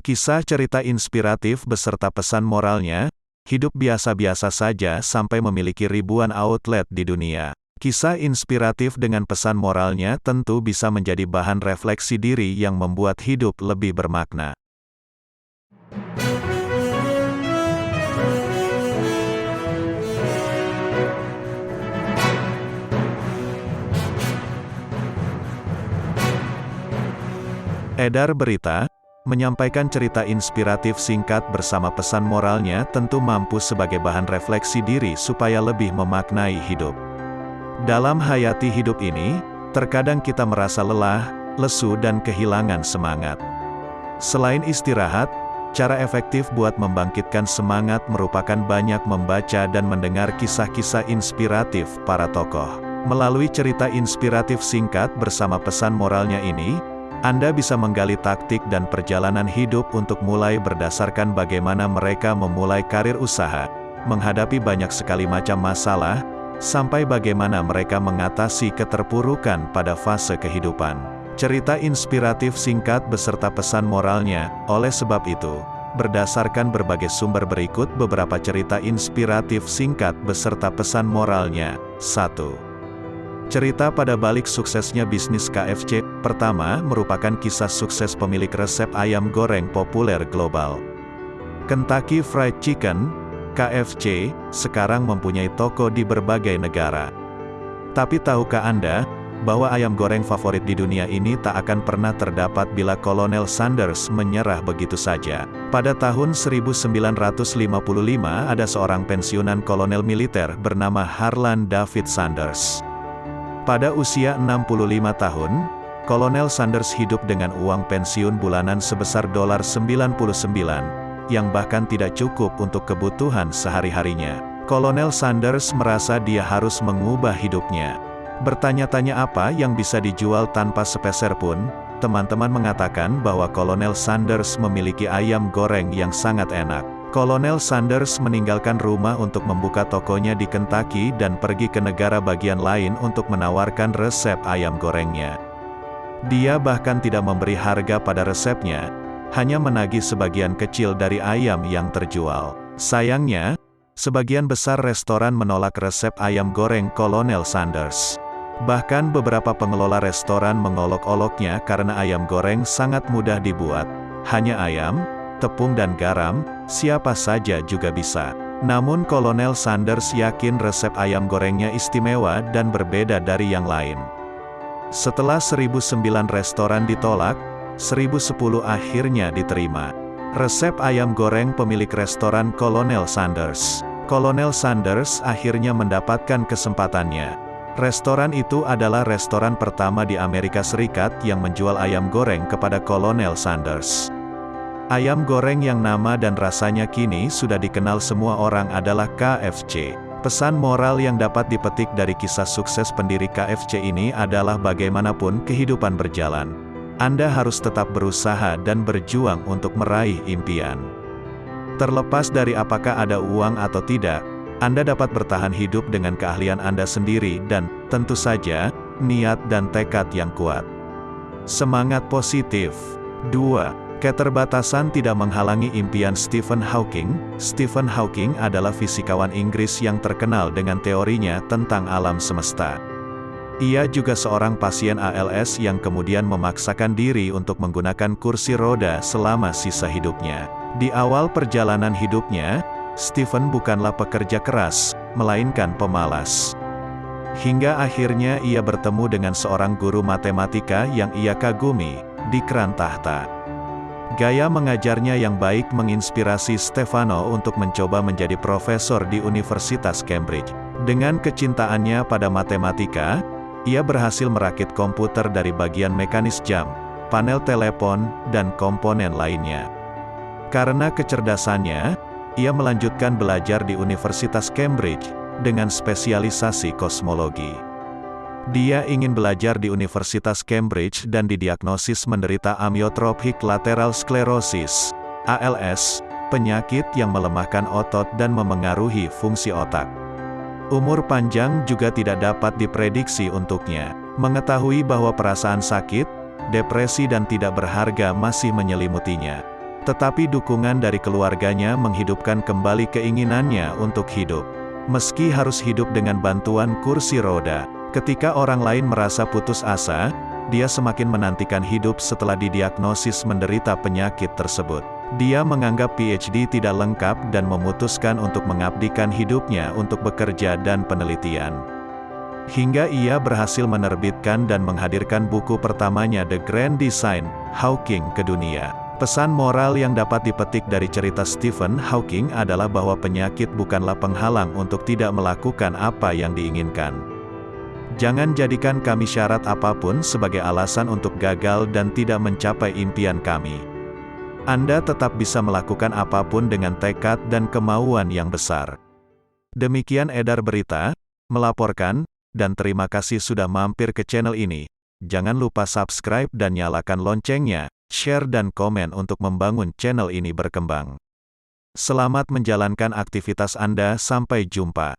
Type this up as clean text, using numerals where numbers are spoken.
Kisah cerita inspiratif beserta pesan moralnya, hidup biasa-biasa saja sampai memiliki ribuan outlet di dunia. Kisah inspiratif dengan pesan moralnya tentu bisa menjadi bahan refleksi diri yang membuat hidup lebih bermakna. Edar berita, menyampaikan cerita inspiratif singkat bersama pesan moralnya tentu mampu sebagai bahan refleksi diri supaya lebih memaknai hidup. Dalam hayati hidup ini, terkadang kita merasa lelah, lesu dan kehilangan semangat. Selain istirahat, cara efektif buat membangkitkan semangat merupakan banyak membaca dan mendengar kisah-kisah inspiratif para tokoh. Melalui cerita inspiratif singkat bersama pesan moralnya ini, Anda bisa menggali taktik dan perjalanan hidup untuk mulai berdasarkan bagaimana mereka memulai karir usaha, menghadapi banyak sekali macam masalah, sampai bagaimana mereka mengatasi keterpurukan pada fase kehidupan. Cerita inspiratif singkat beserta pesan moralnya, oleh sebab itu, berdasarkan berbagai sumber berikut beberapa cerita inspiratif singkat beserta pesan moralnya. 1. Cerita pada balik suksesnya bisnis KFC. Pertama, merupakan kisah sukses pemilik resep ayam goreng populer global. Kentucky Fried Chicken, KFC, sekarang mempunyai toko di berbagai negara. Tapi tahukah Anda, bahwa ayam goreng favorit di dunia ini tak akan pernah terdapat bila Kolonel Sanders menyerah begitu saja. Pada tahun 1955 ada seorang pensiunan kolonel militer bernama Harlan David Sanders. Pada usia 65 tahun, Kolonel Sanders hidup dengan uang pensiun bulanan sebesar $99, yang bahkan tidak cukup untuk kebutuhan sehari-harinya. Kolonel Sanders merasa dia harus mengubah hidupnya. Bertanya-tanya apa yang bisa dijual tanpa sepeser pun, teman-teman mengatakan bahwa Kolonel Sanders memiliki ayam goreng yang sangat enak. Kolonel Sanders meninggalkan rumah untuk membuka tokonya di Kentucky dan pergi ke negara bagian lain untuk menawarkan resep ayam gorengnya. Dia bahkan tidak memberi harga pada resepnya, hanya menagih sebagian kecil dari ayam yang terjual. Sayangnya, sebagian besar restoran menolak resep ayam goreng Kolonel Sanders. Bahkan beberapa pengelola restoran mengolok-oloknya karena ayam goreng sangat mudah dibuat. Hanya ayam, tepung dan garam, siapa saja juga bisa. Namun Kolonel Sanders yakin resep ayam gorengnya istimewa dan berbeda dari yang lain. Setelah 1009 restoran ditolak, 1010 akhirnya diterima. Resep ayam goreng pemilik restoran Kolonel Sanders. Kolonel Sanders akhirnya mendapatkan kesempatannya. Restoran itu adalah restoran pertama di Amerika Serikat yang menjual ayam goreng kepada Kolonel Sanders. Ayam goreng yang nama dan rasanya kini sudah dikenal semua orang adalah KFC. Pesan moral yang dapat dipetik dari kisah sukses pendiri KFC ini adalah bagaimanapun kehidupan berjalan, Anda harus tetap berusaha dan berjuang untuk meraih impian. Terlepas dari apakah ada uang atau tidak, Anda dapat bertahan hidup dengan keahlian Anda sendiri dan, tentu saja, niat dan tekad yang kuat. Semangat positif. 2. Keterbatasan tidak menghalangi impian Stephen Hawking. Stephen Hawking adalah fisikawan Inggris yang terkenal dengan teorinya tentang alam semesta. Ia juga seorang pasien ALS yang kemudian memaksakan diri untuk menggunakan kursi roda selama sisa hidupnya. Di awal perjalanan hidupnya, Stephen bukanlah pekerja keras, melainkan pemalas. Hingga akhirnya ia bertemu dengan seorang guru matematika yang ia kagumi, di Kran Tahta. Gaya mengajarnya yang baik menginspirasi Stefano untuk mencoba menjadi profesor di Universitas Cambridge. Dengan kecintaannya pada matematika, ia berhasil merakit komputer dari bagian mekanis jam, panel telepon, dan komponen lainnya. Karena kecerdasannya, ia melanjutkan belajar di Universitas Cambridge, dengan spesialisasi kosmologi. Dia ingin belajar di Universitas Cambridge dan didiagnosis menderita amyotrophic lateral sclerosis, ALS, penyakit yang melemahkan otot dan memengaruhi fungsi otak. Umur panjang juga tidak dapat diprediksi untuknya. Mengetahui bahwa perasaan sakit, depresi dan tidak berharga masih menyelimutinya. Tetapi dukungan dari keluarganya menghidupkan kembali keinginannya untuk hidup. Meski harus hidup dengan bantuan kursi roda, ketika orang lain merasa putus asa, dia semakin menantikan hidup setelah didiagnosis menderita penyakit tersebut. Dia menganggap PhD tidak lengkap dan memutuskan untuk mengabdikan hidupnya untuk bekerja dan penelitian. Hingga ia berhasil menerbitkan dan menghadirkan buku pertamanya The Grand Design, Hawking ke dunia. Pesan moral yang dapat dipetik dari cerita Stephen Hawking adalah bahwa penyakit bukanlah penghalang untuk tidak melakukan apa yang diinginkan. Jangan jadikan kami syarat apapun sebagai alasan untuk gagal dan tidak mencapai impian kami. Anda tetap bisa melakukan apapun dengan tekad dan kemauan yang besar. Demikian Edar Berita, melaporkan, dan terima kasih sudah mampir ke channel ini. Jangan lupa subscribe dan nyalakan loncengnya, share dan komen untuk membangun channel ini berkembang. Selamat menjalankan aktivitas Anda, sampai jumpa.